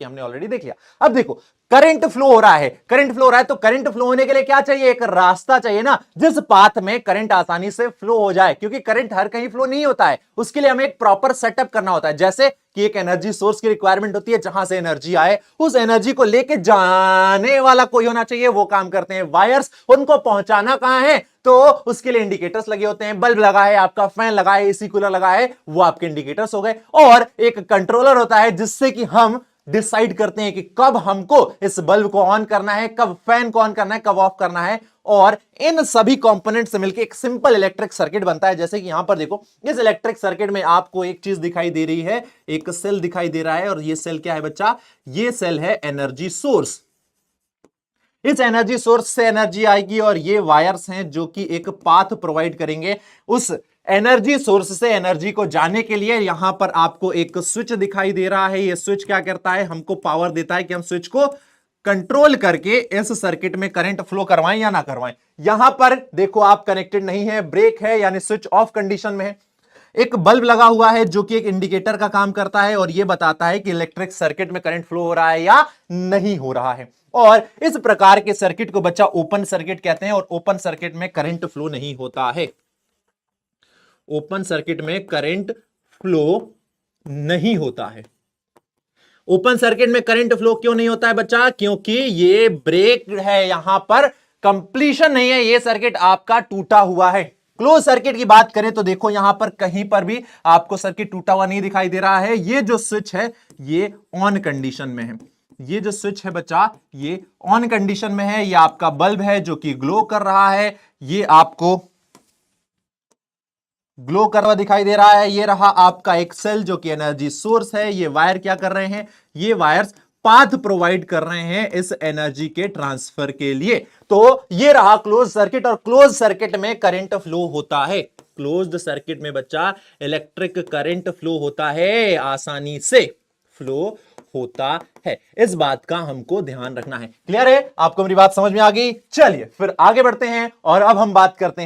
ये हमने ऑलरेडी देख लिया। अब देखो करंट फ्लो हो रहा है, करंट फ्लो हो रहा है, तो करंट फ्लो होने के लिए क्या चाहिए, एक रास्ता चाहिए ना, जिस पाथ में करंट आसानी से फ्लो हो जाए, क्योंकि करंट हर कहीं फ्लो नहीं होता है, उसके लिए हमें एक प्रॉपर सेटअप करना होता है। जैसे कि एक एनर्जी सोर्स की रिक्वायरमेंट होती है, जहां से एनर्जी आए, उस एनर्जी को लेके जाने वाला कोई होना चाहिए, वो काम करते हैं वायर्स। उनको पहुंचाना कहां है, तो उसके लिए इंडिकेटर्स लगे होते हैं, बल्ब लगा है आपका, फैन लगा है, एसी कूलर लगा है, वो आपके इंडिकेटर्स हो गए। और एक कंट्रोलर होता है जिससे कि हम डिसाइड करते हैं कि कब हमको इस बल्ब को ऑन करना है, कब फैन को ऑन करना है, कब ऑफ करना है। और इन सभी कंपोनेंट से मिलकर एक सिंपल इलेक्ट्रिक सर्किट बनता है। जैसे कि यहां पर देखो, इस इलेक्ट्रिक सर्किट में आपको एक चीज दिखाई दे रही है, एक सेल दिखाई दे रहा है, और ये सेल क्या है बच्चा, ये सेल है एनर्जी सोर्स। इस एनर्जी सोर्स से एनर्जी आएगी और ये वायर्स हैं जो कि एक पाथ प्रोवाइड करेंगे उस एनर्जी सोर्स से एनर्जी को जाने के लिए। यहां पर आपको एक स्विच दिखाई दे रहा है, ये स्विच क्या करता है, हमको पावर देता है कि हम स्विच को कंट्रोल करके इस सर्किट में करंट फ्लो करवाएं या ना करवाएं। यहां पर देखो आप कनेक्टेड नहीं है, ब्रेक है, यानी स्विच ऑफ कंडीशन में है। एक बल्ब लगा हुआ है जो कि एक इंडिकेटर का काम करता है और यह बताता है कि इलेक्ट्रिक सर्किट में करंट फ्लो हो रहा है या नहीं हो रहा है। और इस प्रकार के सर्किट को बच्चा ओपन सर्किट कहते हैं, और ओपन सर्किट में करंट फ्लो नहीं होता है। ओपन सर्किट में करंट फ्लो नहीं होता है। ओपन सर्किट में करंट फ्लो क्यों नहीं होता है बच्चा, क्योंकि ये ब्रेक है, यहां पर कंप्लीशन नहीं है, ये सर्किट आपका टूटा हुआ है। क्लोज सर्किट की बात करें तो देखो यहां पर कहीं पर भी आपको सर्किट टूटा हुआ नहीं दिखाई दे रहा है। ये जो स्विच है ये ऑन कंडीशन में है, ये जो स्विच है बच्चा ये ऑन कंडीशन में है। ये आपका बल्ब है जो कि ग्लो कर रहा है, ये आपको ग्लो कर रहा दिखाई दे रहा है। ये रहा आपका एक सेल जो कि एनर्जी सोर्स है। ये वायर क्या कर रहे हैं, ये वायर्स पाथ प्रोवाइड कर रहे हैं इस एनर्जी के ट्रांसफर के लिए। तो ये रहा क्लोज सर्किट, और क्लोज सर्किट में करंट फ्लो होता है। क्लोज्ड सर्किट में बच्चा इलेक्ट्रिक करंट फ्लो होता है, आसानी से फ्लो होता है। इस बात का हमको ध्यान रखना है। क्लियर है, आपको मेरी बात समझ में आ गई? चलिए फिर आगे बढ़ते हैं और अब हम बात करते हैं